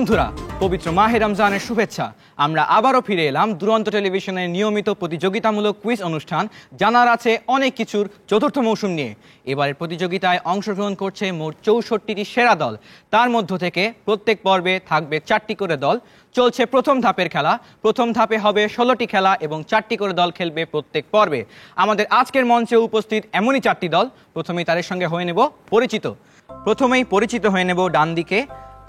বন্ধুরা, পবিত্র মাহে রমজানের শুভেচ্ছা। আমরা আবারও ফিরে এলাম দুরন্ত টেলিভিশনের নিয়মিত প্রতিযোগিতামূলক কুইজ অনুষ্ঠান জানার আছে অনেক কিছুর চতুর্থ মৌসুম নিয়ে। এবারের প্রতিযোগিতায় অংশগ্রহণ করছে মোট 64টি সেরা দল। তার মধ্য থেকে প্রত্যেক পর্বে থাকবে 4টি করে দল। চলছে প্রথম ধাপের খেলা। প্রথম ধাপে হবে 16টি খেলা এবং 4টি করে দল খেলবে প্রত্যেক পর্বে। আমাদের আজকের মঞ্চে উপস্থিত এমনই 4টি দল। প্রথমেই তাদের সঙ্গে হয়ে নেব পরিচিত। প্রথমেই পরিচিত হয়ে নেব ডান দিকে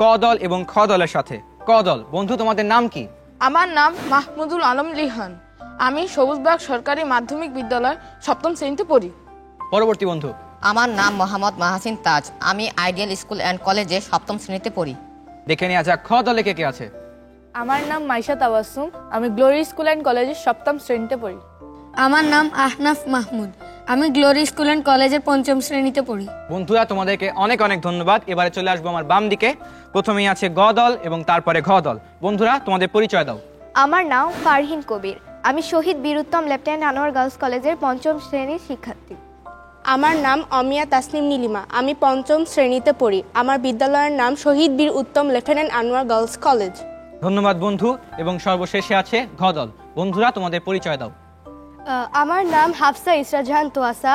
ক দল এবং খ দলের সাথে। ক দল, বন্ধু তোমাদের নাম কি? আমার নাম মাহমুদুল আলম লিহান। আমি সবুজবাগ সরকারি মাধ্যমিক বিদ্যালয় 7ম শ্রেণীতে পড়ি। পরবর্তী বন্ধু। আমার নাম মোহাম্মদ মাহাসিন তাজ। আমি আইডিয়াল স্কুল অ্যান্ড কলেজে 7ম শ্রেণীতে পড়ি। দেখে নেওয়া যাক খ দলে কে কে আছে। আমার নাম মাইশা তাবাসসুম। আমি গ্লোরি স্কুল অ্যান্ড কলেজের 7ম শ্রেণীতে পড়ি। আমার নাম আহনাফ মাহমুদ। আমি গ্লোরি স্কুল অ্যান্ড কলেজের 5ম শ্রেণীতে পড়ি। বন্ধুরা, তোমাদেরকে অনেক অনেক ধন্যবাদ। এবারে চলে আসবো আমার বাম দিকে। প্রথমেই আছে গ দল এবং তারপরে ঘ দল। বন্ধুরা, তোমাদের পরিচয় দাও। আমার নাম ফারহিন কবির। আমি শহীদ বীর উত্তম লেফটেন্যান্ট আনোয়ার গার্লস কলেজের 5ম শ্রেণীর শিক্ষার্থী। আমার নাম অমিয়া তাসনিম নীলিমা। আমি 5ম শ্রেণীতে পড়ি। আমার বিদ্যালয়ের নাম শহীদ বীর উত্তম লেফটেন্যান্ট আনোয়ার গার্লস কলেজ। ধন্যবাদ বন্ধু। এবং সর্বশেষে আছে ঘ দল। বন্ধুরা, তোমাদের পরিচয় দাও। আমার নাম হাফসা ইসরা জাহান তোয়াসা।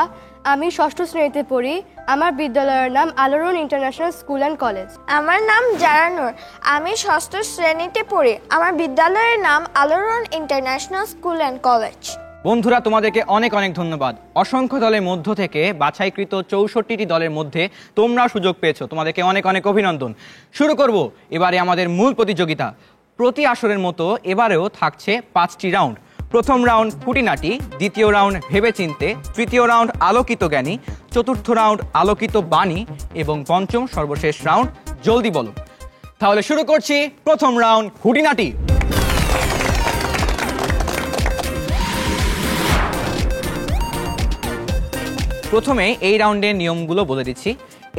আমি 6ষ্ঠ শ্রেণীতে পড়ি। আমার বিদ্যালয়ের নাম আলোড়ন ইন্টারন্যাশনাল স্কুল অ্যান্ড কলেজ। আমার নাম জারানুর। আমি 6ষ্ঠ শ্রেণীতে পড়ি। আমার বিদ্যালয়ের নাম আলোড়ন ইন্টারন্যাশনাল স্কুল অ্যান্ড কলেজ। বন্ধুরা, তোমাদেরকে অনেক অনেক ধন্যবাদ। অসংখ্য দলের মধ্য থেকে বাছাইকৃত 64টি দলের মধ্যে তোমরা সুযোগ পেয়েছো। তোমাদেরকে অনেক অনেক অভিনন্দন। শুরু করব এবারে আমাদের মূল প্রতিযোগিতা। প্রতি আসরের মতো এবারেও থাকছে 5টি রাউন্ড। প্রথম রাউন্ড খুঁটিনাটি, দ্বিতীয় রাউন্ড ভেবেচিন্তে, তৃতীয় রাউন্ড আলোকিত জ্ঞানী, চতুর্থ রাউন্ড আলোকিত বাণী এবং পঞ্চম সর্বশেষ রাউন্ড জলদি বলো। তাহলে শুরু করছি প্রথম রাউন্ড খুঁটিনাটি। প্রথমে এই রাউন্ডের নিয়মগুলো বলে দিচ্ছি।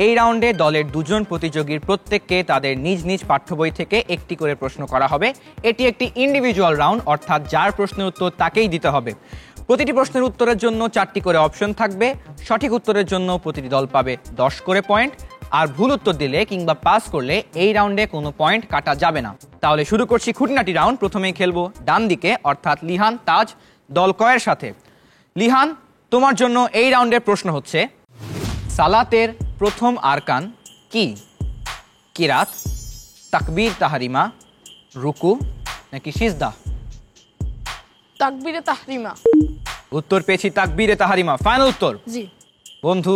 এই রাউন্ডে দলের দুজন প্রতিযোগীর প্রত্যেককে তাদের নিজ নিজ পাঠ্য বই থেকে একটি করে প্রশ্ন করা হবে। এটি একটি ইন্ডিভিজুয়াল রাউন্ড, অর্থাৎ যার প্রশ্নের উত্তর তাকেই দিতে হবে। প্রতিটি প্রশ্নের উত্তরের জন্য 4টি করে অপশন থাকবে। সঠিক উত্তরের জন্য প্রতিটি দল পাবে 10 করে পয়েন্ট। আর ভুল উত্তর দিলে কিংবা পাস করলে এই রাউন্ডে কোনো পয়েন্ট কাটা যাবে না। তাহলে শুরু করছি খুঁটিনাটি রাউন্ড। প্রথমেই খেলবো ডান দিকে, অর্থাৎ লিহান তাজ দল কয়ের সাথে। লিহান, তোমার জন্য এই রাউন্ডের প্রশ্ন হচ্ছে, সালাতের প্রথম আরকান কি? কিরাত, তাকবীর তাহরিমা, রুকু নাকি সিজদা? তাকবীরে তাহরিমা। উত্তর পেয়েছি তাকবীরে তাহরিমা। ফাইনাল উত্তর? জি। বন্ধু,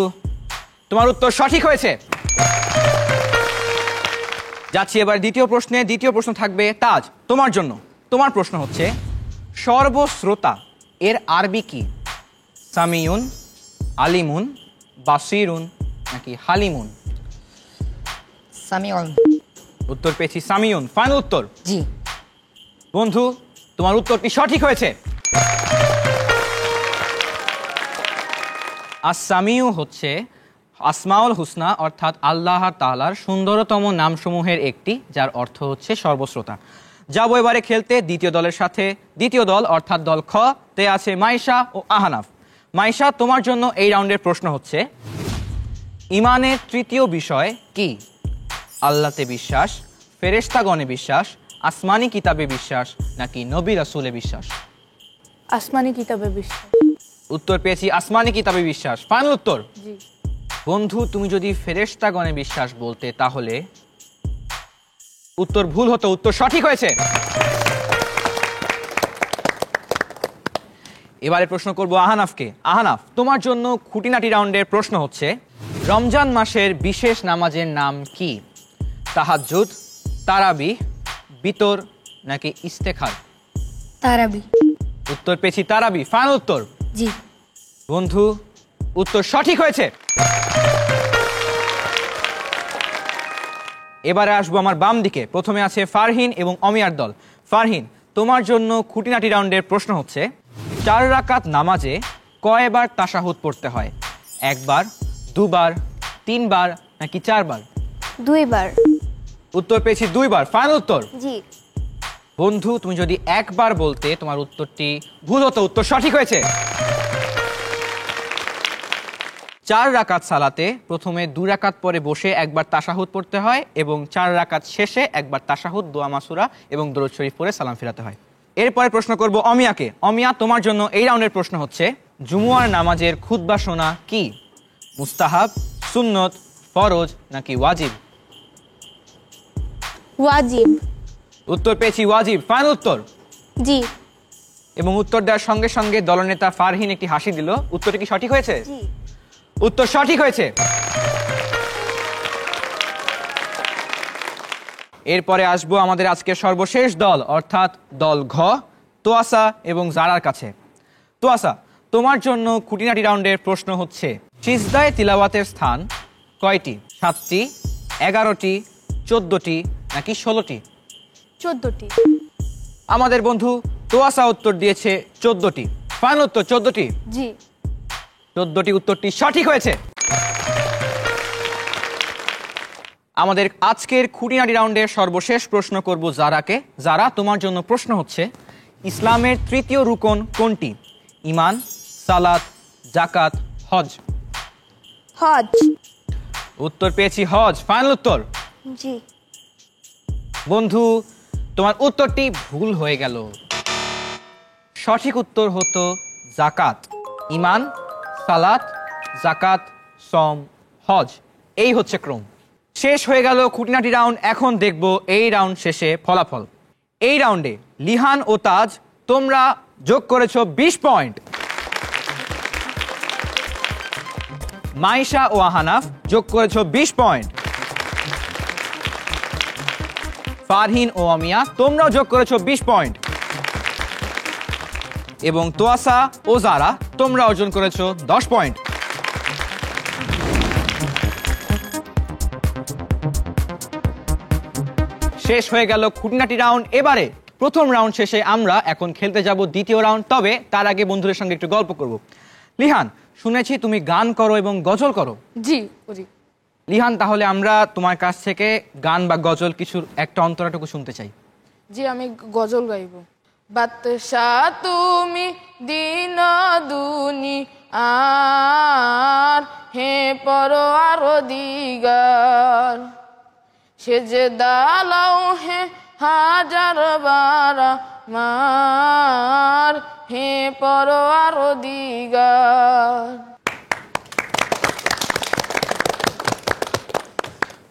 তোমার উত্তর সঠিক হয়েছে। যাচ্ছি এবার দ্বিতীয় প্রশ্নে। দ্বিতীয় প্রশ্ন থাকবে তাজ তোমার জন্য। তোমার প্রশ্ন হচ্ছে, সর্বশ্রোতা এর আরবি কি? সামিউন, আলিমুন, বাসিরুন নাকি হালিমুন? সামিউন। উত্তর পেয়েছি সামিউন। ফাইনাল উত্তর? জি। বন্ধু, তোমার উত্তরটি সঠিক হয়েছে। আস-সামিউ হচ্ছে আসমাউল হুসনা, অর্থাৎ আল্লাহ তাআলার সুন্দরতম নামসমূহের একটি, যার অর্থ হচ্ছে সর্বশ্রোতা। যাবো এবারে খেলতে দ্বিতীয় দলের সাথে। দ্বিতীয় দল অর্থাৎ দল খ তে আছে মাইশা ও আহনাফ। মাইশা, তোমার জন্য এই রাউন্ডের প্রশ্ন হচ্ছে, ইমানের তৃতীয় বিষয় কি? আল্লাহতে বিশ্বাস, ফেরেশতাগণে বিশ্বাস, আসমানি কিতাবে বিশ্বাস নাকি নবী রাসূলে বিশ্বাস? আসমানি কিতাবে বিশ্বাস। উত্তর পেয়েছি আসমানি কিতাবে বিশ্বাস। ফাইনাল উত্তর? জি। বন্ধু, তুমি যদি ফেরেশতাগণে বিশ্বাস বলতে তাহলে উত্তর ভুল হতো। উত্তর সঠিক হয়েছে। এবারে প্রশ্ন করব আহনাফকে। আহনাফ, তোমার জন্য খুঁটিনাটি রাউন্ডের প্রশ্ন হচ্ছে, রমজান মাসের বিশেষ নামাজের নাম কি? তাহাজ্জুদ, তারাবিহ, বিতর নাকি ইস্তেখার? তারাবি। উত্তর পেয়েছি তারাবি। ফাইনাল উত্তর? জি। বন্ধু, উত্তর সঠিক হয়েছে। এবারে আসবো আমার বাম দিকে। প্রথমে আছে ফারহিন এবং অমিয়ার দল। ফারহিন, তোমার জন্য খুঁটিনাটি রাউন্ডের প্রশ্ন হচ্ছে, 4 রাকাত নামাজে কয়বার তাশাহুদ পড়তে হয়? 1 বার, 2 বার, 3 বার নাকি 4 বার? 2 বার। উত্তর পেয়েছি 2 বার। ফাইনাল উত্তর? জি। বন্ধু, তুমি যদি 1 বার বলতে তোমার উত্তরটি ভুল হতো। উত্তর সঠিক হয়েছে। 4 রাকাত সালাতে প্রথমে 2 রাকাত পরে বসে একবার তাশাহুদ পড়তে হয় এবং 4 রাকাত শেষে একবার তাশাহুদ, দোয়া মাসুরা এবং দরুদ শরীফ পড়ে সালাম ফিরাতে হয়। এরপরে প্রশ্ন করব অমিয়াকে। অমিয়া, তোমার জন্য এই রাউন্ডের প্রশ্ন হচ্ছে, জুমুয়ার নামাজের খুতবা শোনা কি? মুস্তাহাব, সুন্নত, ফরজ নাকি ওয়াজিব? ওয়াজিব। উত্তর পেয়েছি ওয়াজিব। ফাইনাল উত্তর? জি। এবং উত্তর দেওয়ার সঙ্গে সঙ্গে দলনেতা ফারহিন একটি হাসি দিল। উত্তরটি কি সঠিক হয়েছে? জি। উত্তর সঠিক হয়েছে। এরপরে আসবো আমাদের আজকে সর্বশেষ দল অর্থাৎ দল ঘ, তোয়াসা এবং জারার কাছে। তোয়াসা, তোমার জন্য খুঁটিনাটি রাউন্ডের প্রশ্ন হচ্ছে, সিজদায়ে তিলাওয়াতের স্থান কয়টি? 7টি, 11টি, 14টি নাকি 16টি? 14টি। আমাদের বন্ধু তোয়াসা উত্তর দিয়েছে 14টি। ফাইনাল উত্তর 14টি? জি। 14টি উত্তরটি সঠিক হয়েছে। আমাদের আজকের খুঁটিনাটি রাউন্ডের সর্বশেষ প্রশ্ন করব জারাকে। জারা, তোমার জন্য প্রশ্ন হচ্ছে, ইসলামের তৃতীয় রুকন কোনটি? ঈমান, সালাত, যাকাত, হজ? হজ। উত্তর পেয়েছি হজ। ফাইনাল উত্তর? জি। বন্ধু, তোমার উত্তরটি ভুল হয়ে গেল। সঠিক উত্তর হতো যাকাত। ঈমান, সালাত, যাকাত, সম, হজ, এই হচ্ছে ক্রম। শেষ হয়ে গেল খুঁটিনাটি রাউন্ড। এখন দেখব এই রাউন্ড শেষে ফলাফল। এই রাউন্ডে লিহান ও তাজ তোমরা যোগ করেছো 20 পয়েন্ট। মাইশা ও আহানাফ যোগ করেছো 20 পয়েন্ট। ফারহিন ও অমিয়া তোমরাও যোগ করেছো 20 পয়েন্ট। এবং তোয়াসা ও জারা তোমরা অর্জন করেছো 10 পয়েন্ট। শেষ হয়ে গেল খুঁটিনাটি রাউন্ড। এবারে প্রথম রাউন্ড শেষে আমরা এখন খেলতে যাব দ্বিতীয় রাউন্ড। তবে তার আগে বন্ধুদের সঙ্গে একটু গল্প করব। লিহান, শুনেছি তুমি গান করো এবং গজল করো। জি করি। লিহান, তাহলে আমরা তোমার কাছ থেকে গান বা গজল কিছু একটা অন্তরাটুকু শুনতে চাই। জি, আমি গজল গাইব। বাদশাহ তুমি দিন দুনি আর হে পরওয়ার দিগার, সে যে দালাও হে হাজার বারা মার হে পরওয়ার দিগার।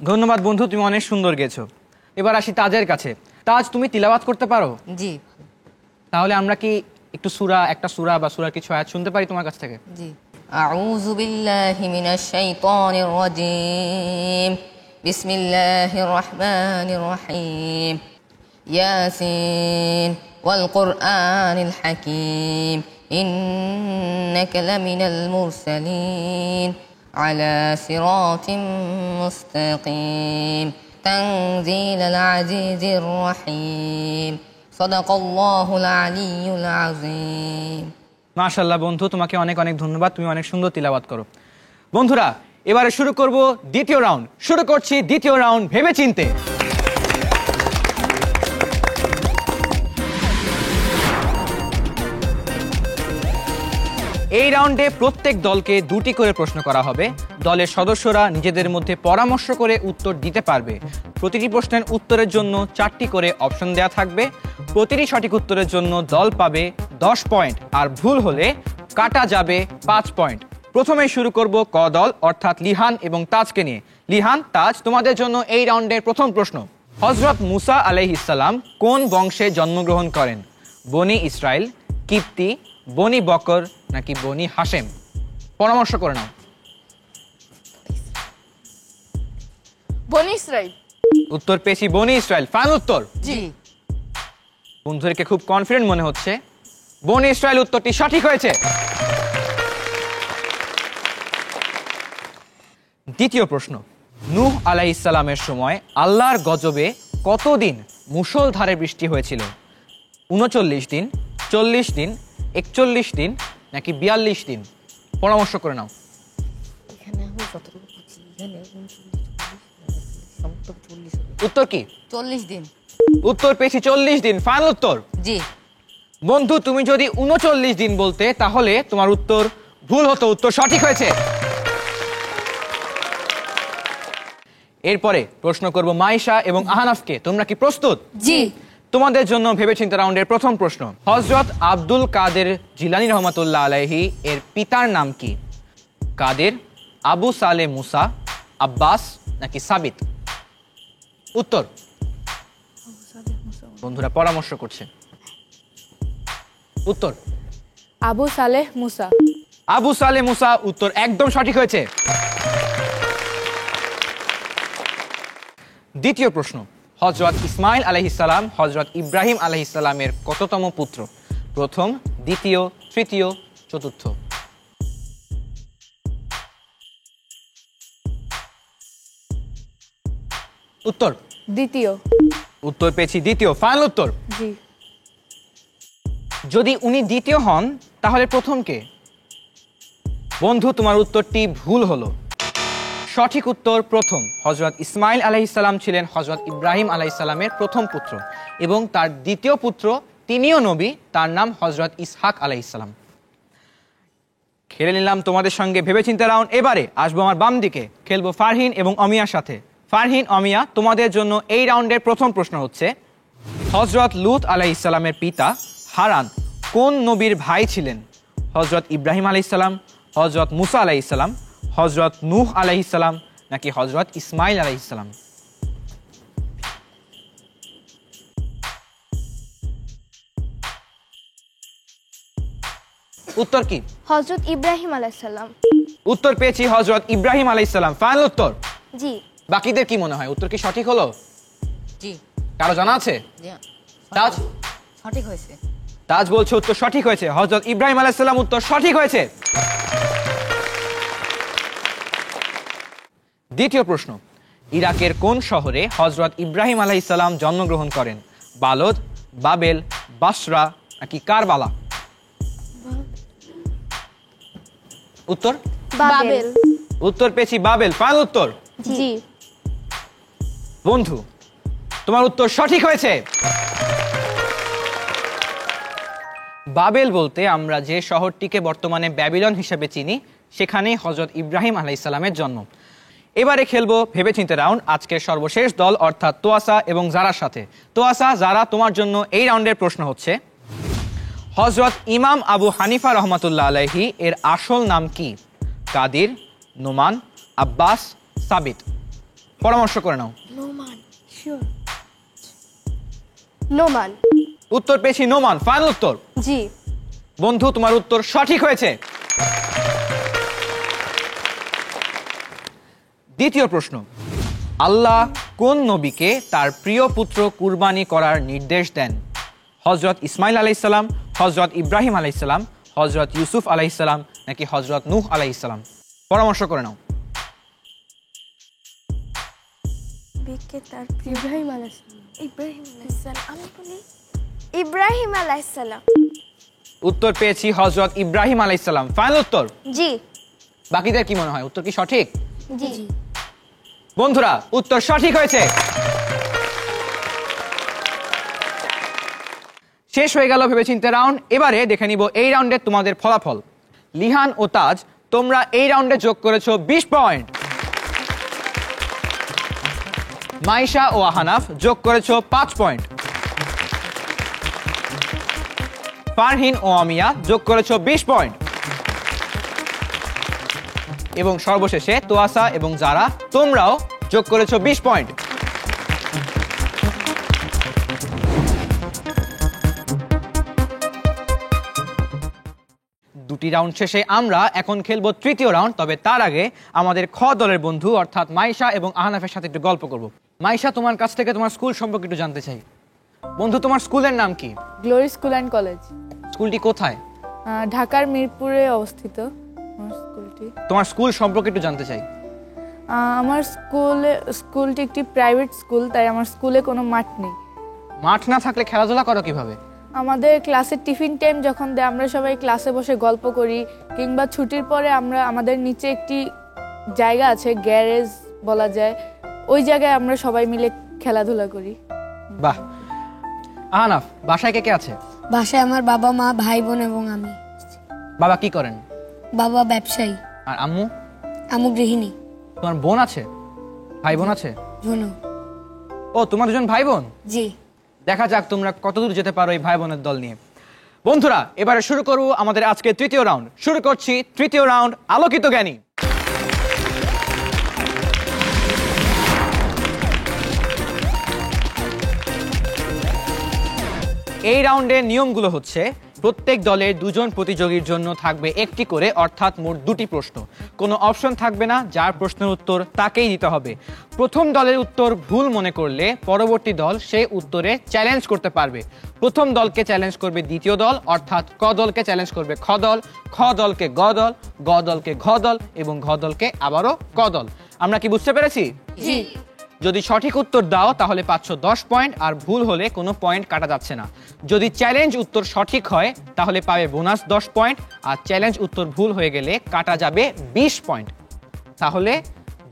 ধন্যবাদ বন্ধু, তুমি অনেক সুন্দর গেছো। এবার আসি তাজের কাছে। তাজ, তুমি তিলাওয়াত করতে পারো? জি। তাহলে আমরা কি একটা সূরা বা সূরার কিছু আয়াত শুনতে পারি তোমার কাছ থেকে? জি। আউযু বিল্লাহি মিনাশ শাইতানির রাজীম। বিসমিল্লাহির রহমানির রহিম। ইয়াসিন ওয়াল কুরআনিল হাকীম। ইন্নাকা লামিনাল মুরসালিন আলা সিরাতিম মুস্তাকিম। তানজিলাল আজিজির রহিম। সাদাকাল্লাহুল আলিয়্যুল আযীম। মাশাআল্লাহ বন্ধু, তোমাকে অনেক অনেক ধন্যবাদ। তুমি অনেক সুন্দর তিলাওয়াত করো। বন্ধুরা, এবারে শুরু করব দ্বিতীয় রাউন্ড। শুরু করছি দ্বিতীয় রাউন্ড ভেবেচিন্তে। এই রাউন্ডে প্রত্যেক দলকে 2টি করে প্রশ্ন করা হবে। দলের সদস্যরা নিজেদের মধ্যে পরামর্শ করে উত্তর দিতে পারবে। প্রতিটি প্রশ্নের উত্তরের জন্য 4টি করে অপশন দেওয়া থাকবে। প্রতিটি সঠিক উত্তরের জন্য দল পাবে 10 পয়েন্ট, আর ভুল হলে কাটা যাবে 5 পয়েন্ট। প্রথমে শুরু করব ক দল অর্থাৎ লিহান এবং তাজকে নিয়ে। লিহান, তাজ, তোমাদের জন্য এই রাউন্ডের প্রথম প্রশ্ন। হযরত মুসা আলাইহিস সালাম কোন বংশে জন্মগ্রহণ করেন? বনি ইসরাইল, কিপ্তি, বনি বকর নাকি বনি হাশেম? পরামর্শ করে নাও। বনি ইসরাইল। উত্তর পেয়েছি বনি ইসরাইল। ফাইনাল উত্তর? জি। বন্ধুদেরকে খুব কনফিডেন্ট মনে হচ্ছে। বনি ইসরাইল উত্তরটি সঠিক হয়েছে। দ্বিতীয় প্রশ্ন। নূহ আলাইহিস সালামের সময় আল্লাহর গজবে কতদিন মুষলধারে বৃষ্টি হয়েছিল? 39 দিন, 40 দিন, 41 দিন নাকি 42 দিন? পরামর্শ করে নাও। উত্তর কি? 40 দিন। উত্তর পেয়েছি 40 দিন। ফাইনাল উত্তর? জি। বন্ধু, তুমি যদি 39 দিন বলতে তাহলে তোমার উত্তর ভুল হতো। উত্তর সঠিক হয়েছে। এরপরে প্রশ্ন করব মাইশা এবং আহনাফকে। তোমরা কি প্রস্তুত? জি। তোমাদের জন্য ভেবেচিন্তে রাউন্ডের প্রথম প্রশ্ন। হযরত আব্দুল কাদের জিলানী রহমাতুল্লাহ আলাইহি এর পিতার নাম কি? কাদের, আবু সালে মুসা, আব্বাস নাকি সাবিত? উত্তর বন্ধুরা পরামর্শ করছে। উত্তর আবু সালেহ মুসা। আবু সালে মুসা, উত্তর একদম সঠিক হয়েছে। দ্বিতীয় প্রশ্ন। হযরত ইসমাইল আলাইহিস সালাম হযরত ইব্রাহিম আলাইহিস সালামের কততম পুত্র? প্রথম, দ্বিতীয়, তৃতীয়, চতুর্থ? উত্তর দ্বিতীয়। উত্তর পেয়েছি দ্বিতীয়। ফাইনাল উত্তর? জি। যদি উনি দ্বিতীয় হন তাহলে প্রথম কে? বন্ধু, তোমার উত্তরটি ভুল হলো। সঠিক উত্তর প্রথম। হযরত ইসমাইল আলাইহিস সালাম ছিলেন হযরত ইব্রাহিম আলাইহিস সালামের প্রথম পুত্র এবং তার দ্বিতীয় পুত্র, তিনিও নবী, তার নাম হযরত ইসহাক আলাইহিস সালাম। খেলে নিলাম তোমাদের সঙ্গে ভেবেচিন্তে রাউন্ড। এবারে আসবো আমার বাম দিকে, খেলবো ফারহিন এবং অমিয়ার সাথে। ফারহিন, অমিয়া, তোমাদের জন্য এই রাউন্ডের প্রথম প্রশ্ন হচ্ছে, হযরত লূত আলাইহিস সালামের পিতা হারান কোন নবীর ভাই ছিলেন? হযরত ইব্রাহিম আলাইহিস সালাম, হযরত মুসা আলাইহিস সালাম, হযরত নূহ আলাইহিস সালাম নাকি হযরত ইসমাইল আলাইহিস সালাম? উত্তর কি? হজরত ইব্রাহিম আলাইসাল্লাম। উত্তর পেয়েছি হযরত ইব্রাহিম আলাইহিস সালাম। ফাইনাল উত্তর? জি। বাকিদের কি মনে হয়, উত্তর কি সঠিক হলো? জি। কারো জানা আছে? জি। তাজ? সঠিক হয়েছে। তাজ বলছে উত্তর সঠিক হয়েছে। হযরত ইব্রাহিম আলাইহিস সালাম উত্তর সঠিক হয়েছে। দ্বিতীয় প্রশ্ন। ইরাকের কোন শহরে হযরত ইব্রাহিম আলাইহিস সালাম জন্মগ্রহণ করেন? বালদ, বাবেল, বাসরা নাকি কারবালা? উত্তর? বাবেল। উত্তর পেয়েছি বাবেল। ফাইনাল উত্তর? জি। বন্ধু, তোমার উত্তর সঠিক হয়েছে। বাবেল বলতে আমরা যে শহরটিকে বর্তমানে ব্যাবিলন হিসেবে চিনি, সেখানেই হযরত ইব্রাহিম আলাইহিস সালামের জন্ম। এবারে খেলবো ভেবেচিন্তে রাউন্ড আজকের সর্বশেষ দল অর্থাৎ তোয়াসা এবং জারার সাথে। তোয়াসা, জারা, তোমার জন্য এই রাউন্ডের প্রশ্ন হচ্ছে, হযরত ইমাম আবু হানিফা রহমাতুল্লাহ আলাইহি এর আসল নাম কি? কাদির, নোমান, আব্বাস, সাবিত? পরামর্শ করে নাও। নোমান। উত্তর পেয়েছি নোমান। ফাইনাল উত্তর? জি। বন্ধু, তোমার উত্তর সঠিক হয়েছে। দ্বিতীয় প্রশ্ন। আল্লাহ কোন নবীকে তার প্রিয় পুত্র কুরবানি করার নির্দেশ দেন? হযরত ইসমাইল আলাইহিস সালাম, হযরত ইব্রাহিম আলাইহিস সালাম, হযরত ইউসুফ আলাইহিস সালাম নাকি হযরত নূহ আলাইহিস সালাম? পরামর্শ করে নাও। ইব্রাহিম আলাইসাল্লাম। ইব্রাহিম আলাইসাল্লাম। উত্তর পেয়েছি হযরত ইব্রাহিম আলাইহিস সালাম। ফাইনাল উত্তর? জি। বাকিদের কি মনে হয়, উত্তর কি সঠিক? জি। বন্ধুরা, উত্তর সঠিক হয়েছে। শেষ হয়ে গেল ভেবেচিন্তে রাউন্ড। এবারে দেখে নিব এই রাউন্ডের তোমাদের ফলাফল। লিহান ও তাজ, তোমরা এই রাউন্ডে যোগ করেছো 20 পয়েন্ট। মাইশা ও আহনাফ যোগ করেছো 5 পয়েন্ট। ফারহিন ও অমিয়া যোগ করেছো 20 পয়েন্ট। এবং সর্বশেষে তোয়াসা এবং জারা, তোমরাও যোগ করেছো 20 পয়েন্ট। দুটি রাউন্ড শেষে আমরা এখন খেলবো তৃতীয় রাউন্ড। তবে তার আগে আমাদের খ দলের বন্ধু অর্থাৎ মাইশা এবং আহনাফের সাথে একটু গল্প করব। মাইশা, তোমার কাছ থেকে তোমার স্কুল সম্পর্কে একটু জানতে চাই। বন্ধু, তোমার স্কুলের নাম কি? Glory school and college. স্কুলটি কোথায়? ঢাকার মিরপুরে অবস্থিত আমার স্কুলটি। তোমার স্কুল সম্পর্কে একটু জানতে চাই। আমার স্কুলটি একটি প্রাইভেট স্কুল, তাই আমার স্কুলে কোনো মাঠ নেই। মাঠ না থাকলে খেলাধুলা করো কিভাবে? আমাদের ক্লাসের টিফিন টাইম যখন দেয়, আমরা সবাই ক্লাসে বসে গল্প করি, কিংবা ছুটির পরে আমাদের নিচে একটি জায়গা আছে, গ্যারেজ বলা যায়, ওই জায়গায় আমরা সবাই মিলে খেলাধুলা করি। বাহ। আহনাফ, বাসায় কে কে আছে? বাসায় আমার বাবা, মা, ভাই, বোন এবং আমি। বাবা কি করেন? বাবা ব্যবসায়ী। আর আম্মু? আম্মু গৃহিণী। তোমার বোন আছে? ভাই বোন আছে? ঝুনু। ও, তোমার দুজন ভাই বোন? জি। দেখা যাক তোমরা কতদূর যেতে পারো এই ভাই বোনের দল নিয়ে। বন্ধুরা, এবারে শুরু করব আমাদের আজকে তৃতীয় রাউন্ড। শুরু করছি তৃতীয় রাউন্ড, আলোকিত জ্ঞানী। এই রাউন্ডের নিয়মগুলো হচ্ছে, প্রত্যেক দলের দুজন প্রতিযোগীর জন্য থাকবে একটি করে, অর্থাৎ মোট দুটি প্রশ্ন। কোনো অপশন থাকবে না, যার প্রশ্নের উত্তর তাকেই দিতে হবে। প্রথম দলের উত্তর ভুল মনে করলে পরবর্তী দল সেই উত্তরে চ্যালেঞ্জ করতে পারবে। প্রথম দলকে চ্যালেঞ্জ করবে দ্বিতীয় দল, অর্থাৎ ক দলকে চ্যালেঞ্জ করবে খ দল, খ দলকে গ দল, গ দলকে ঘ দল এবং ঘ দলকে আবারও ক দল। আমরা কি বুঝতে পেরেছি? জি। যদি সঠিক উত্তর দাও তাহলে পাচ্ছ 10 পয়েন্ট, আর ভুল হলে কোনো পয়েন্ট কাটা যাচ্ছে না। যদি চ্যালেঞ্জ উত্তর সঠিক হয় তাহলে পাবে বোনাস 10 পয়েন্ট, আর চ্যালেঞ্জ উত্তর ভুল হয়ে গেলে কাটা যাবে 20 পয়েন্ট। তাহলে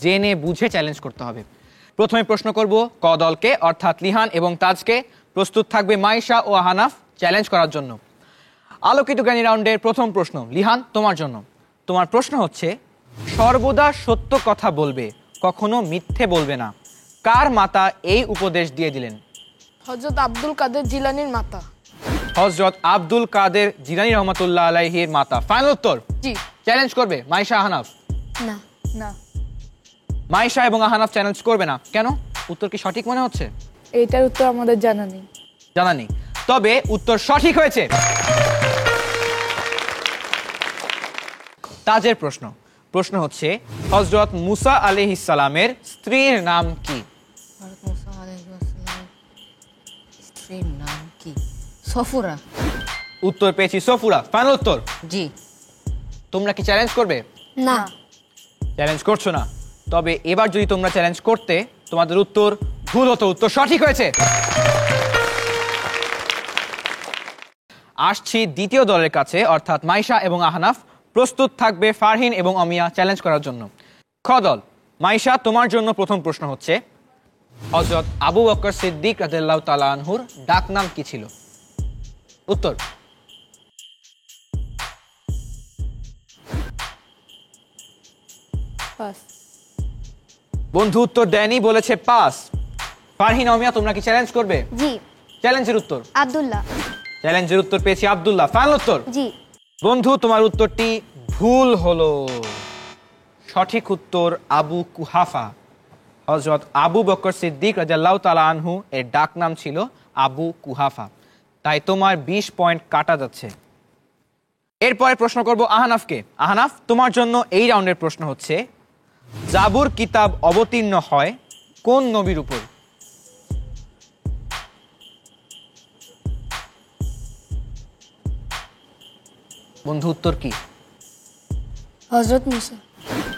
জেনে বুঝে চ্যালেঞ্জ করতে হবে। প্রথমে প্রশ্ন করব ক দলকে, অর্থাৎ লিহান এবং তাজকে। প্রস্তুত থাকবে মাইশা ও আহনাফ চ্যালেঞ্জ করার জন্য। আলোকিত জ্ঞানী রাউন্ডের প্রথম প্রশ্ন লিহান, তোমার জন্য। তোমার প্রশ্ন হচ্ছে, সর্বদা সত্য কথা বলবে, কখনো মিথ্যে বলবে না। কার মাতা এই উপদেশ দিয়ে দিলেন? হযরত আব্দুল কাদের জিলানীর মাতা। হযরত আব্দুল কাদের জিলানী রহমাতুল্লাহ আলাইহির মাতা। ফাইনাল উত্তর? জি। চ্যালেঞ্জ করবে মাইশা আহনাফ? না। না, মাইশা এবং আহনাফ চ্যালেঞ্জ করবে না, কেন? উত্তর কি সঠিক মনে হচ্ছে? এইটার উত্তর আমাদের জানা নেই। জানা নেই, তবে উত্তর সঠিক হয়েছে। তাজের প্রশ্ন। প্রশ্ন হচ্ছে, হযরত মুসা আলাইহিস সালামের স্ত্রীর নাম কি? হযরত মুসা আলাইহিস সালামের স্ত্রীর নাম কি? সফুরা। উত্তর পেয়েছি সফুরা। ফাইনাল উত্তর? জি। তোমরা কি চ্যালেঞ্জ করবে? না। চ্যালেঞ্জ করছো না, তবে এবার যদি তোমরা চ্যালেঞ্জ করতে তোমাদের উত্তর ভুল হতো, উত্তর সঠিক হয়েছে। আসছি দ্বিতীয় দলের কাছে, অর্থাৎ মাইশা এবং আহনাফ। প্রস্তুত থাকবে ফারহিন এবং অমিয়া চ্যালেঞ্জ করার জন্য। খ দল, মাইশা, তোমার জন্য প্রথম প্রশ্ন হচ্ছে, হযরত আবু বকর সিদ্দিক রাদিয়াল্লাহু তাআলা আনহুর ডাক নাম কি ছিল? উত্তর? পাস। বন্ধু উত্তর দেয়নি, বলেছে পাস। ফারহিন, অমিয়া, তোমরা কি চ্যালেঞ্জ করবে? জি। চ্যালেঞ্জের উত্তর? আব্দুল্লাহ। চ্যালেঞ্জের উত্তর পেয়েছি আব্দুল্লাহ। ফাইনাল উত্তর? জি। বন্ধু, তোমার উত্তরটি ভুল হলো। সঠিক উত্তর আবু কুহাফা। হযরত আবু বকর সিদ্দিক রাদিয়াল্লাহু তাআলা আনহু এর ডাক নাম ছিল আবু কুহাফা। তাই তোমার 20 পয়েন্ট কাটা যাচ্ছে। এরপরে প্রশ্ন করব আহনাফকে। আহনাফ, তোমার জন্য এই রাউন্ডের প্রশ্ন হচ্ছে, জাবুর কিতাব অবতীর্ণ হয় কোন নবীর উপর? বন্ধু, উত্তর কি? হযরত মুসা।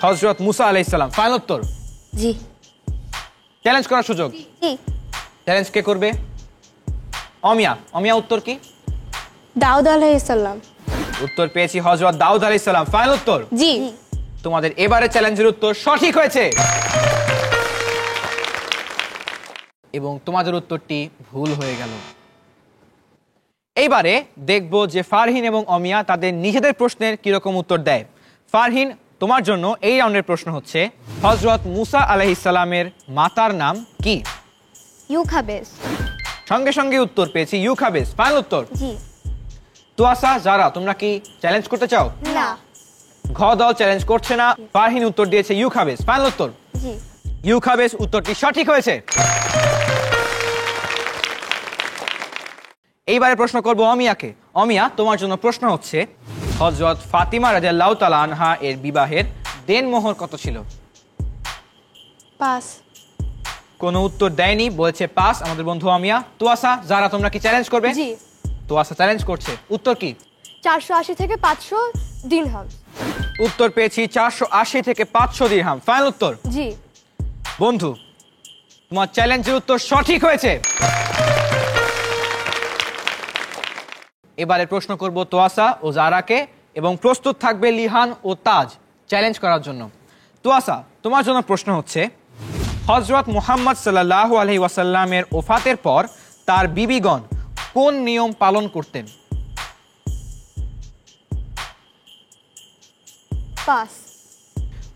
হযরত মুসা আলাইহিস সালাম। ফাইনাল উত্তর? জি। চ্যালেঞ্জ করার সুযোগ? জি। চ্যালেঞ্জ কে করবে? অমিয়া। অমিয়া, উত্তর কি? দাউদ আলাইহিস সালাম। উত্তর পেয়েছি হযরত দাউদ আলাইহিস সালাম। ফাইনাল উত্তর? জি। তোমাদের এবারে চ্যালেঞ্জের উত্তর সঠিক হয়েছে এবং তোমাদের উত্তরটি ভুল হয়ে গেল। এইবারে দেখব যে ফারহিন এবং অমিয়া তাদের নিজেদের প্রশ্নের কিরকম উত্তর দেয়। ফারহিন, তোমার জন্য এই রাউন্ডের প্রশ্ন হচ্ছে, হযরত মুসা আলাইহিস সালামের মাতার নাম কি? ইউখাবেস। সঙ্গে সঙ্গে উত্তর পেয়েছি ইউখাবেস। ফাইনাল উত্তর? জি। তুয়াসা, যারা, তোমরা কি চ্যালেঞ্জ করতে চাও? না। ঘ দল চ্যালেঞ্জ করছে না। ফারহিন উত্তর দিয়েছে ইউখাবেস। ফাইনাল উত্তর? জি। ইউখাবেস। উত্তরটি সঠিক হয়েছে। এইবারে প্রশ্ন করব অমিয়াকে। অমিয়া, তোমার জন্য প্রশ্ন হচ্ছে, হযরত ফাতিমা রাদিয়াল্লাহু তাআলা আনহা এর বিবাহের দেনমোহর কত ছিল? পাস। কোনো উত্তর দেয়নি, বলেছে পাস আমাদের বন্ধু অমিয়া। তুয়াসা, যারা, তোমরা কি চ্যালেঞ্জ করবে? জি। তুয়াসা চ্যালেঞ্জ করছে। উত্তর কি? 480 থেকে 500 দিরহাম। উত্তর পেয়েছি 480 থেকে 500 দিরহাম। ফাইনাল উত্তর? জি। বন্ধু, তোমার চ্যালেঞ্জের উত্তর সঠিক হয়েছে। এবারে প্রশ্ন করব তোয়াসা ও জারাকে এবং প্রস্তুত থাকবে লিহান ও তাজ চ্যালেঞ্জ করার জন্য। তোয়াসা, তোমার জন্য প্রশ্ন হচ্ছে, হযরত মুহাম্মদ সাল্লাল্লাহু আলাইহি ওয়াসাল্লামের ওফাতের পর তার বিবিগণ কোন নিয়ম পালন করতেন? পাস।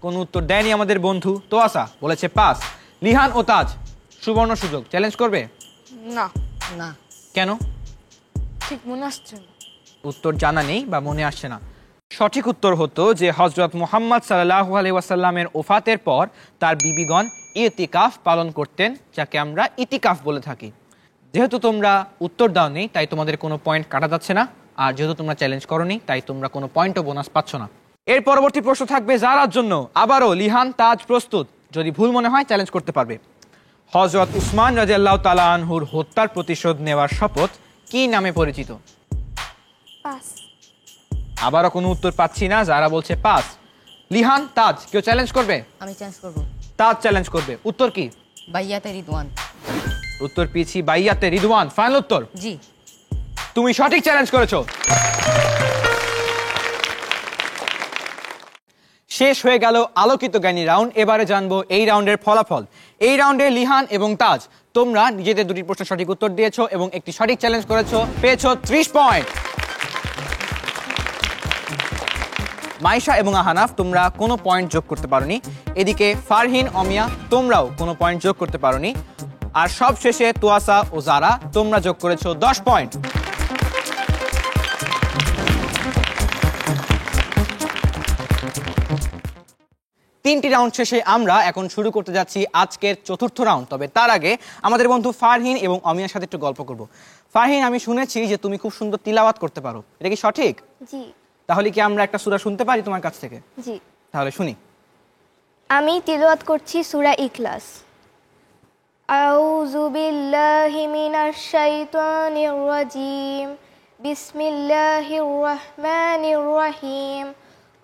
কোন উত্তর দেয়নি আমাদের বন্ধু তোয়াসা, বলেছে পাস। লিহান ও তাজ, সুবর্ণ সুযোগ, চ্যালেঞ্জ করবে? না, না। কেন? ঠিক মনে আসছে না। উত্তর জানা নেই বা মনে আসছে না। সঠিক উত্তর হতো যে হযরত মুহাম্মদ সাল্লাল্লাহু আলাইহি ওয়াসাল্লামের ওফাতের পর তার বিবিগণ ইতিকাফ পালন করতেন, যাকে আমরা ইতিকাফ বলে থাকি। যেহেতু তোমরা উত্তর দাওনি তাই তোমাদের কোনো পয়েন্ট কাটা যাচ্ছে না, আর যেহেতু তোমরা চ্যালেঞ্জ করোনি তাই তোমরা কোনো পয়েন্ট ও বোনাস পাচ্ছ না। এর পরবর্তী প্রশ্ন থাকবে যারার জন্য। আবারও লিহান, তাজ প্রস্তুত? যদি ভুল মনে হয় চ্যালেঞ্জ করতে পারবে। হযরত উসমান রাদিয়াল্লাহু তাআলা আনহুর হত্যার প্রতিশোধ নেওয়ার শপথ কি নামে পরিচিত? পাস। আবারও কোনো উত্তর পাচ্ছি না, যারা বলছে পাস। লিহান, তাজ, কেউ চ্যালেঞ্জ করবে? আমি চ্যালেঞ্জ করব। তাজ চ্যালেঞ্জ করবে। উত্তর কি? বাইয়াতে রিদওয়ান। উত্তর পেয়েছি বাইয়াতে রিদওয়ান। ফাইনাল উত্তর? জি। তুমি সঠিক চ্যালেঞ্জ করেছো। শেষ হয়ে গেল আলোকিত জ্ঞানী রাউন্ড। এবারে জানবো এই রাউন্ডের ফলাফল। এই রাউন্ডে লিহান এবং তাজ তোমরা নিজেদের দুটি প্রশ্নের সঠিক উত্তর দিয়েছো এবং একটি সঠিক চ্যালেঞ্জ করেছো, পেয়েছো 30 পয়েন্ট। মাইশা এবং আহানাফ তোমরা কোনো পয়েন্ট যোগ করতে পারোনি। এদিকে ফারহিন, অমিয়া তোমরাও কোনো পয়েন্ট যোগ করতে পারোনি। আর সব শেষে তুয়াসা ও জারা তোমরা যোগ করেছো 10 পয়েন্ট। তিনটি রাউন্ড শেষে আমরা এখন শুরু করতে যাচ্ছি আজকের চতুর্থ রাউন্ড। তবে তার আগে আমাদের বন্ধু ফারহিন এবং অমিয়ার সাথে একটু গল্প করব। ফারহিন, আমি শুনেছি যে তুমি খুব সুন্দর তিলাওয়াত করতে পারো, এটা কি সঠিক? জি। তাহলে কি আমরা একটা সূরা শুনতে পারি তোমার কাছ থেকে? জি। তাহলে শুনি। আমি তিলাওয়াত করছি সূরা ইখলাস। আউযু বিল্লাহি মিনাশ শাইতানির রাজিম। বিসমিল্লাহির রহমানির রহিম।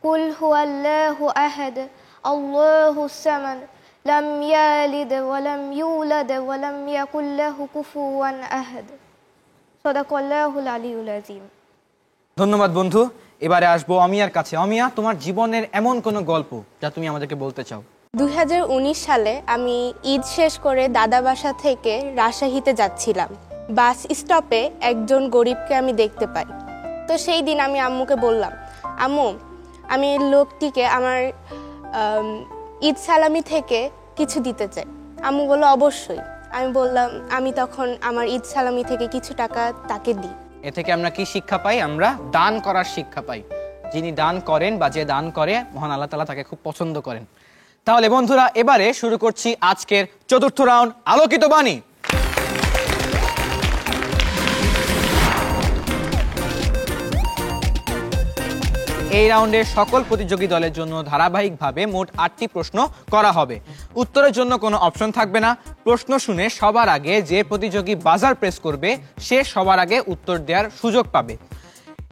কুল হুয়াল্লাহু আহাদ, আল্লাহুস সামাদ, লাম ইয়ালিদ ওয়া লাম ইউলাদ ওয়া লাম ইয়াকুল লাহু কুফুয়ান আহাদ। সাদাকাল্লাহুল আলিয়্যুল আযীম। ধন্যবাদ বন্ধু। এবারে আসবো অমিয়ার কাছে। অমিয়া, তোমার জীবনের এমন কোনো গল্প যা তুমি আমাদেরকে বলতে চাও? 2019 সালে আমি ঈদ শেষ করে দাদা বাসা থেকে রাজশাহীতে যাচ্ছিলাম। বাস স্টপে একজন গরিবকে আমি দেখতে পাই। তো সেই দিন আমি আম্মুকে বললাম, আম্মু আমি লোকটিকে আমার ঈদ সালামি থেকে কিছু দিতে চাই। আম্মু বলল অবশ্যই। আমি বললাম, আমি তখন আমার ঈদ সালামি থেকে কিছু টাকা তাকে দিই। এ থেকে আমরা কি শিক্ষা পাই? আমরা দান করার শিক্ষা পাই। যিনি দান করেন বা যে দান করে মহান আল্লাহ তাআলা তাকে খুব পছন্দ করেন। তাহলে বন্ধুরা, এবারে শুরু করছি আজকের চতুর্থ রাউন্ড, আলোকিত বাণী। এই রাউন্ডে সকল প্রতিযোগী দলের জন্য ধারাবাহিকভাবে মোট 8টি প্রশ্ন করা হবে। উত্তরের জন্য কোনো অপশন থাকবে না। প্রশ্ন শুনে সবার আগে যে প্রতিযোগী বাজার প্রেস করবে সে সবার আগে উত্তর দেওয়ার সুযোগ পাবে,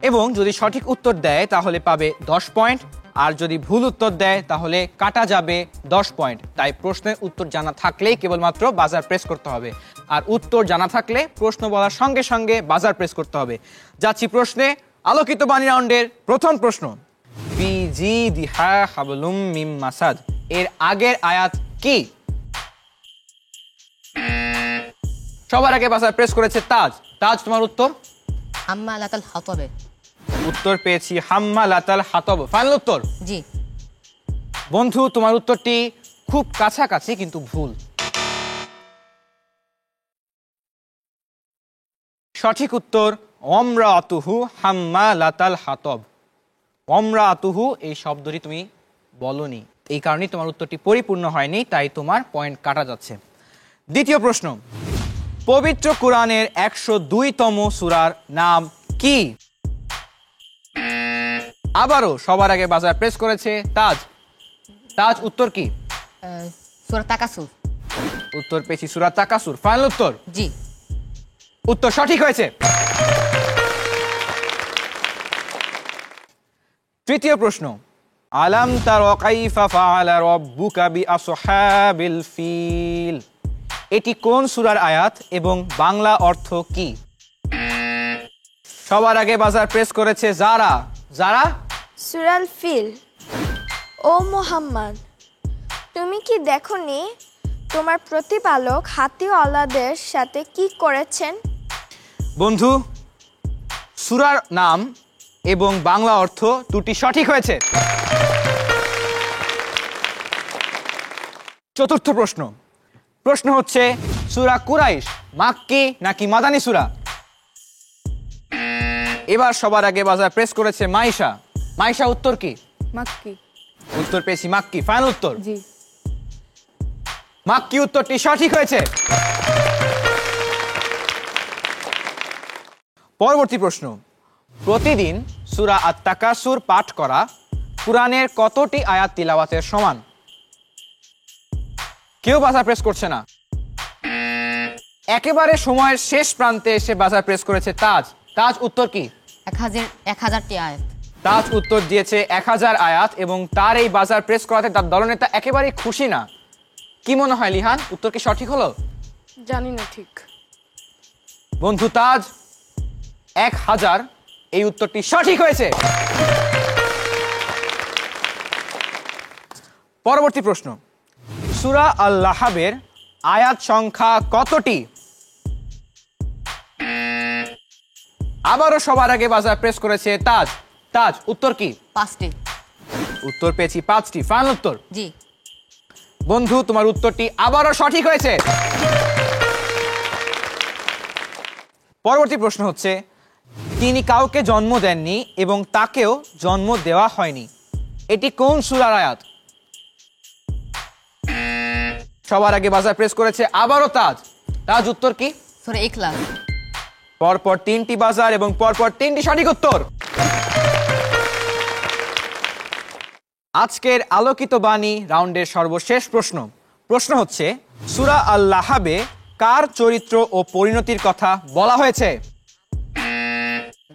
এবং যদি সঠিক উত্তর দেয় তাহলে পাবে 10 পয়েন্ট, আর যদি ভুল উত্তর দেয় তাহলে কাটা যাবে 10 পয়েন্ট। তাই প্রশ্নের উত্তর জানা থাকলেই কেবলমাত্র বাজার প্রেস করতে হবে, আর উত্তর জানা থাকলে প্রশ্ন বলার সঙ্গে সঙ্গে বাজার প্রেস করতে হবে। যাচ্ছি প্রশ্নে। আলোকিত বাণী রাউন্ডের প্রথম প্রশ্ন, বিজিদিহা হাবলুম মিম মাসাদ এর আগের আয়াত কি? সবার আগে বাজার প্রেস করেছে তাজ। তাজ, তোমার উত্তর? হাম্মালাতাল হাতাবে। উত্তর পেয়েছি হাম্মালাতাল হাতাব। ফাইনাল উত্তর? জি। বন্ধু, তোমার উত্তরটি খুব কাছাকাছি কিন্তু ভুল। সঠিক উত্তর অমরাতুহু হাম্মালাতাল হাতাব। অমরাতুহু এই শব্দটি তুমি বলনি, এই কারণে তোমার উত্তরটি পরিপূর্ণ হয়নি, তাই তোমার পয়েন্ট কাটা যাচ্ছে। দ্বিতীয় প্রশ্ন, পবিত্র কোরআনের 102তম সূরার নাম কি? আবারও সবার আগে বাজার প্রেস করেছে তাজ। তাজ, উত্তর কি? সূরা তাকাসুর। উত্তর পেয়েছি সূরা তাকাসুর। ফাইনাল উত্তর? জি। উত্তর সঠিক হয়েছে। তৃতীয় প্রশ্ন, আলাম তারা কাইফা ফাআলা রাব্বুকা বিআসহাবিল ফিল এটি কোন সূরার আয়াত এবং বাংলা অর্থ কি? সবার আগে বাজার প্রেস করেছে যারা। যারা? সূরাল ফিল। ও মুহাম্মদ, তুমি কি দেখোনি তোমার প্রতিপালক হাতিওয়ালাদের সাথে কি করেছেন? বন্ধু, সূরার নাম এবং বাংলা অর্থ দুটি সঠিক হয়েছে। চতুর্থ প্রশ্ন, প্রশ্ন হচ্ছে সূরা কুরাইশ মাক্কি নাকি মাদানী সূরা? এবার সবার আগে বাজার প্রেস করেছে মাইশা। মাইশা, উত্তর কি? মাক্কি। উত্তর পেয়েছি মাক্কি। ফাইনাল উত্তর জি। মাক্কি উত্তরটি সঠিক হয়েছে। পরবর্তী প্রশ্ন, প্রতিদিন সূরা আত-তাকাসুর পাঠ করা কুরআনের কতটি আয়াত তিলাওয়াতের সমান? কেউ বাজার প্রেস করছে না। একেবারে সময়ের শেষ প্রান্তে এসে বাজার প্রেস করেছে তাজ। তাজ, উত্তর কি? 1000টি আয়াত। তাজ উত্তর দিয়েছে 1000 আয়াত এবং তার এই বাজার প্রেস করাতে তার দলনেতা একেবারেই খুশি না। কি মনে হয় লিহান, উত্তর কি সঠিক হলো? জানি না ঠিক। বন্ধু তাজ, 1000 এই উত্তরটি সঠিক হয়েছে। পরবর্তী প্রশ্ন, সূরা আল-লাহাবের আয়াত সংখ্যা কতটি? আবারও সবার আগে বাজার প্রেস করেছে তাজ। তাজ, উত্তর কি? 5টি। উত্তর পেয়েছি 5টি। ফাইনাল উত্তর? জি। বন্ধু, তোমার উত্তরটি আবারও সঠিক হয়েছে। পরবর্তী প্রশ্ন হচ্ছে, তিনি কাউকে জন্ম দেননি এবং তাকেও জন্ম দেওয়া হয়নি, এটি কোন সূরার আয়াত? সবার আগে বাজার প্রেস করেছে আবারও তাজ। তাজ, উত্তর কি? সূরা ইখলাস। পরপর 3টি বাজার এবং পরপর 3টি সঠিক উত্তর। আজকের আলোকিত বাণী রাউন্ডের সর্বশেষ প্রশ্ন। প্রশ্ন হচ্ছে, সূরা আল-লাহাবে কার চরিত্র ও পরিণতির কথা বলা হয়েছে?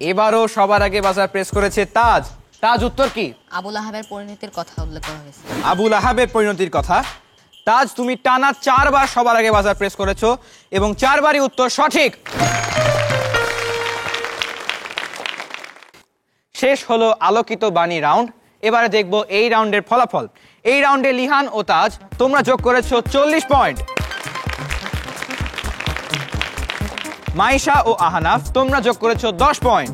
এবারও সবার আগে বাজার প্রেস করেছে তাজ। তাজ, উত্তর কি? আবু লাহাবের পরিণতির কথা উল্লেখ করা হয়েছে। আবু লাহাবের পরিণতির কথা। তাজ, তুমি টানা 4 বার সবার আগে বাজার প্রেস করেছো এবং 4 বারই উত্তর সঠিক। শেষ হলো আলোকিত বাণী রাউন্ড। এবারে দেখবো এই রাউন্ডের ফলাফল। এই রাউন্ডে লিহান ও তাজ তোমরা যোগ করেছো 40 পয়েন্ট। মাইশা ও আহনাফ তোমরা যোগ করেছো 10 পয়েন্ট।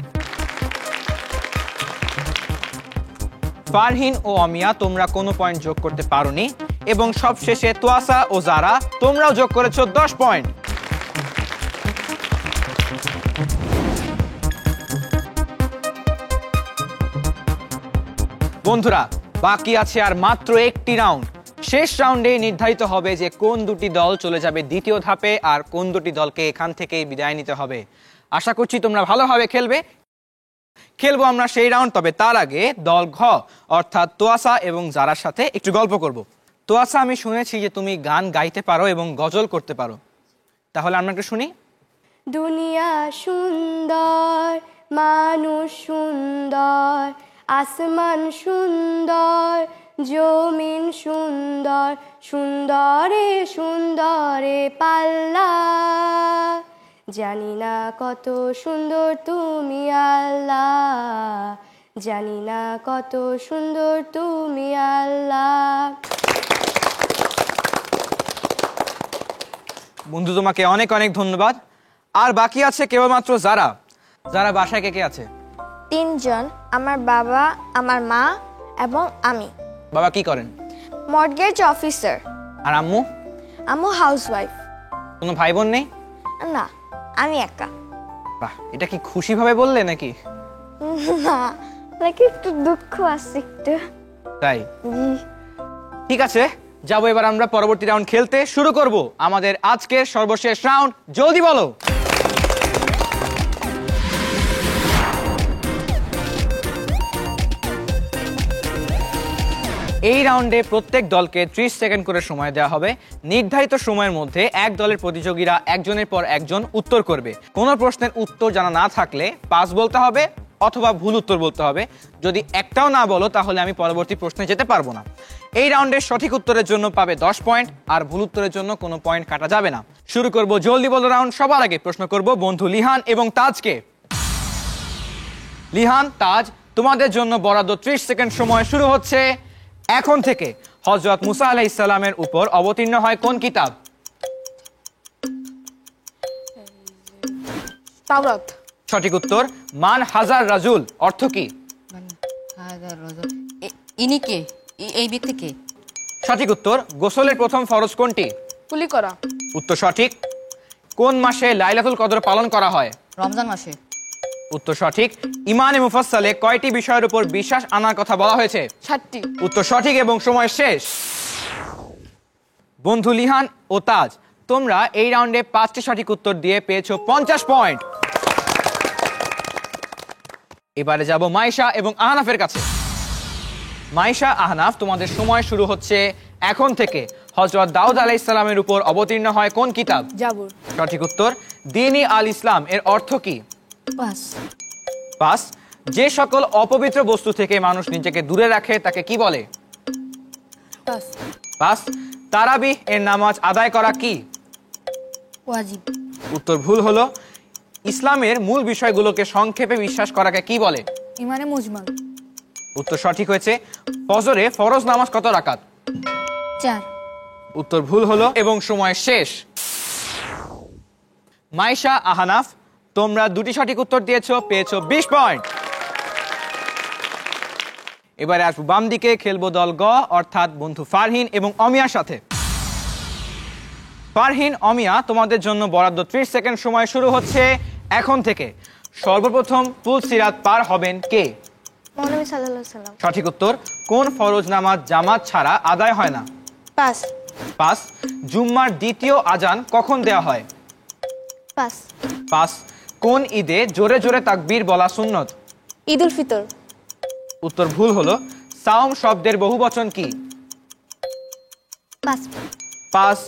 ফারহিন ও অমিয়া তোমরা কোনো পয়েন্ট যোগ করতে পারোনি এবং সবশেষে তোয়াসা ও জারা তোমরাও যোগ করেছো 10 পয়েন্ট। বন্ধুরা, বাকি আছে আর মাত্র একটি রাউন্ড। শেষ রাউন্ডে নির্ধারিত হবে যে কোন দুটি দল চলে যাবে দ্বিতীয় ধাপে আর কোন দুটি দলকে এখান থেকে বিদায় নিতে হবে। আশা করছি তোমরা ভালোভাবে খেলবো আমরা সেই রাউন্ড। তবে তার আগে দল ঘ অর্থাৎ তোয়াসা এবং জারার সাথে একটু গল্প করব। তোয়াসা, আমি শুনেছি যে তুমি গান গাইতে পারো এবং গজল করতে পারো, তাহলে আমরা একটু শুনি। দুনিয়া সুন্দর, মানুষ সুন্দর, আসমান সুন্দর, জমিন সুন্দর, সুন্দরে সুন্দরে পাল্লা, জানি না কত সুন্দর তুমি আল্লাহ, জানি না কত সুন্দর তুমি আল্লাহ। বন্ধু, তোমাকে অনেক অনেক ধন্যবাদ। আর বাকি আছে কেবলমাত্র যারা। যারা বাসায় কে কে আছে? 3 জন, আমার বাবা, আমার মা এবং আমি। বাবা কি করেন? Mortgage officer. আর আম্মু? আম্মু হাউসওয়াইফ। কোনো ভাই বোন নেই? না, আমি একা। বাহ, এটা কি খুশি ভাবে বললে নাকি? না, নাকি একটু দুঃখ আছে একটু। তাই? ঠিক আছে, যাবো এবার আমরা পরবর্তী রাউন্ড খেলতে। শুরু করব আমাদের আজকের সর্বশেষ রাউন্ড, জলদি বলো। এই রাউন্ডে প্রত্যেক দলকে 30 সেকেন্ড করে সময় দেওয়া হবে। নির্ধারিত সময়ের মধ্যে এক দলের প্রতিযোগীরা একজনের পর একজন উত্তর করবে। কোনো প্রশ্নের উত্তর জানা না থাকলে পাস বলতে হবে অথবা ভুল উত্তর বলতে হবে। যদি একটাও না বলো তাহলে আমি পরবর্তী প্রশ্নে যেতে পারবো না। এই রাউন্ডের সঠিক উত্তরের জন্য পাবে 10 পয়েন্ট আর ভুল উত্তরের জন্য কোনো পয়েন্ট কাটা যাবে না। শুরু করব জলদি বলো রাউন্ড। সবার আগে প্রশ্ন করব বন্ধু লিহান এবং তাজকে। লিহান, তাজ, তোমাদের জন্য বরাদ্দ 30 সেকেন্ড সময় শুরু হচ্ছে এখন থেকে। হযরত মুসা আলাইহিস সালামের উপর অবতীর্ণ হয় কোন কিতাব? তাওরাত। সঠিক উত্তর। মান হাজার রাজুল অর্থ কি? ইনি কে? এই ব্যক্তি কে? সঠিক উত্তর। গোসলের প্রথম ফরজ কোনটি? কুলি করা। উত্তর সঠিক। কোন মাসে লাইলাতুল কদর পালন করা হয়? রমজান মাসে। উত্তর সঠিক। ইমানে মুফাসসালে কয়টি বিষয়ের উপর বিশ্বাস আনার কথা বলা হয়েছে? 7টি। উত্তর সঠিক এবং সময় শেষ। বন্ধু লিহান ও তাজ, তোমরা এই রাউন্ডে 5টি সঠিক উত্তর দিয়ে পেয়েছো 50 পয়েন্ট। এবারে যাব মাইশা এবং আহনাফের কাছে। মাইশা, আহনাফ, তোমাদের সময় শুরু হচ্ছে এখন থেকে। হযরত দাউদ আলাইহিস সালামের উপর অবতীর্ণ হয় কোন কিতাব? জাবুর। সঠিক উত্তর। দ্বীন-ই আল ইসলাম এর অর্থ কি? পাস। পাস। যে সকল অপবিত্র বস্তু থেকে মানুষ নিজেকে দূরে রাখে তাকে কি বলে? পাস। পাস। তারাবিহ এর নামাজ আদায় করা কি? ওয়াজিব। উত্তর ভুল হলো। ইসলামের মূল বিষয়গুলোকে সংক্ষেপে বিশ্বাস করাকে কি বলে? ইমানে মুজমাল। উত্তর সঠিক হয়েছে। ফজরে ফরজ নামাজ কত রাকাত? 4। উত্তর ভুল হলো এবং সময় শেষ। মাইশা, আহনাফ, তোমরা 2টি সঠিক উত্তর দিয়েছো, পেয়েছো 20 পয়েন্ট। এবারে আসবো বাম দিকে, খেলবো দল গ অর্থাৎ বন্ধু ফারহিন এবং অমিয়ার সাথে। ফারহিন, অমিয়া, তোমাদের জন্য বরাদ্দ 30 সেকেন্ড। সময় শুরু হচ্ছে এখন থেকে। সর্বপ্রথম পুল সিরাত পার হবেন কে? মহানবী সাল্লাল্লাহু আলাইহি সাল্লাম। সঠিক উত্তর। কোন ফরজ নামাজ জামাত ছাড়া আদায় হয় না? পাস। পাস। জুম্মার দ্বিতীয় আজান কখন দেয়া হয়? পাস। পাস। কোন ঈদে জোরে জোরে তাকবীর বলা সুন্নত? ঈদ উল ফিতর। উত্তর ভুল হলো। সাওম শব্দের বহুবচন কি? পাস। পাস।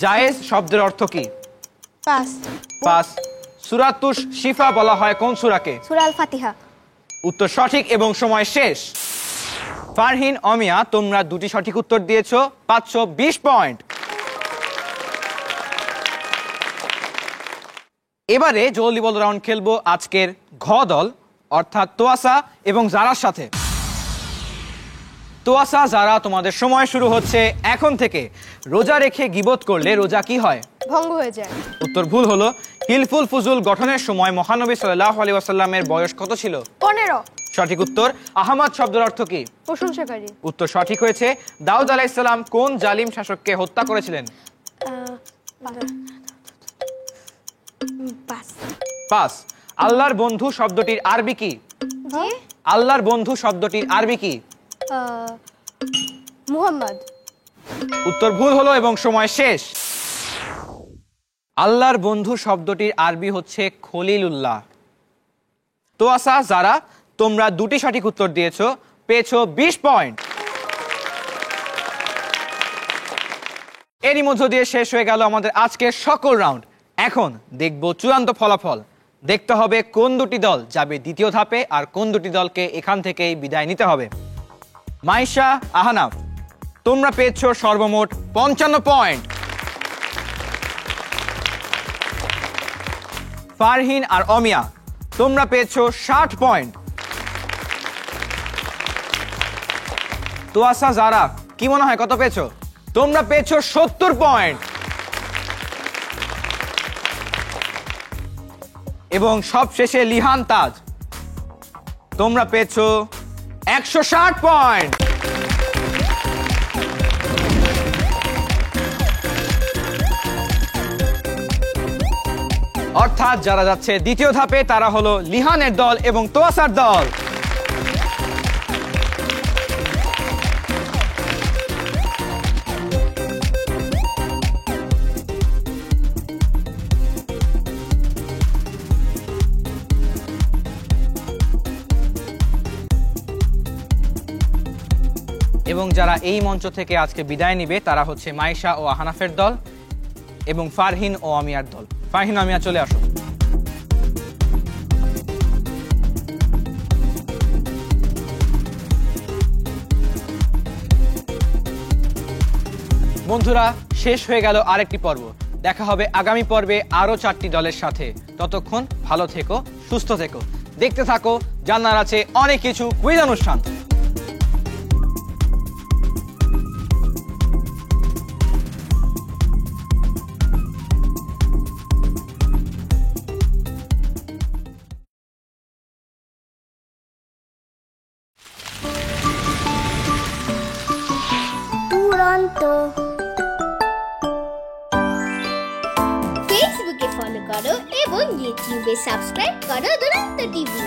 জায়েজ শব্দের অর্থ কি? পাস। পাস। সূরাতুশ শিফা বলা হয় কোন সূরাকে? সূরা আল ফাতিহা। উত্তর সঠিক এবং সময় শেষ। ফারহিন, অমিয়া, তোমরা 2টি সঠিক উত্তর দিয়েছো, পাচ্ছ 20 পয়েন্ট। এবারে জলদি বল রাউন্ড খেলবো আজকের ঘ দল অর্থাৎ তোয়াসা এবং জারার সাথে। তোয়াসা, জারা, তোমাদের সময় শুরু হচ্ছে এখন থেকে। রোজা রেখে গীবত করলে রোজা কি হয়? ভঙ্গ হয়ে যায়। উত্তর ভুল হলো। হিলফুল ফুজুল গঠনের সময় মহানবী সাল্লাল্লাহু আলাইহি ওয়াসাল্লামের বয়স কত ছিল? 15। সঠিক উত্তর। আহমদ শব্দের অর্থ কি? প্রশংসাকারী। উত্তর সঠিক হয়েছে। দাউদ আলাইহিস সালাম কোন জালিম শাসককে হত্যা করেছিলেন? পাস। পাস। আল্লাহর বন্ধু শব্দটির আরবি কি? জি। আল্লাহর বন্ধু শব্দটির আরবি কি? মুহাম্মদ। উত্তর ভুল হলো এবং সময় শেষ। আল্লাহর বন্ধু শব্দটির আরবি হচ্ছে খলিলুল্লাহ। তোয়াসা, যারা, তোমরা 2টি সঠিক উত্তর দিয়েছো, পেয়েছো 20 পয়েন্ট। এরই মধ্য দিয়ে শেষ হয়ে গেল আমাদের আজকের সকল রাউন্ড। এখন দেখবো চূড়ান্ত ফলাফল। দেখতে হবে কোন 2টি দল যাবে দ্বিতীয় ধাপে আর কোন 2টি দলকে এখান থেকেই বিদায় নিতে হবে। মাইশা, আহনাফ, তোমরা পেয়েছো সর্বমোট 55 পয়েন্ট। ফারহিন আর অমিয়া, তোমরা পেয়েছো 60 পয়েন্ট। তোয়াসা, জারা, কি মনে হয় কত পেয়েছো? তোমরা পেয়েছো 70 পয়েন্ট। এবং সবশেষে লিহান, তাজ, তোমরা পেয়েছো 160 পয়েন্ট। অর্থাৎ যারা যাচ্ছে দ্বিতীয় ধাপে তারা হলো লিহানের দল এবং তোয়াসার দল। এবং যারা এই মঞ্চ থেকে আজকে বিদায় নিবে তারা হচ্ছে মাইশা ও আহনাফের দল এবং ফারহিন ও আমিয়ার দল। ফারহিন, আমিয়া, চলে আসো। বন্ধুরা, শেষ হয়ে গেল আরেকটি পর্ব। দেখা হবে আগামী পর্বে আরো 4টি দলের সাথে। ততক্ষণ ভালো থেকো, সুস্থ থেকো, দেখতে থাকো জানার আছে অনেক কিছু কুইজ অনুষ্ঠান। দুরন্ত এবং ইউটিউবে সাবস্ক্রাইব করো দুরন্ত টিভি।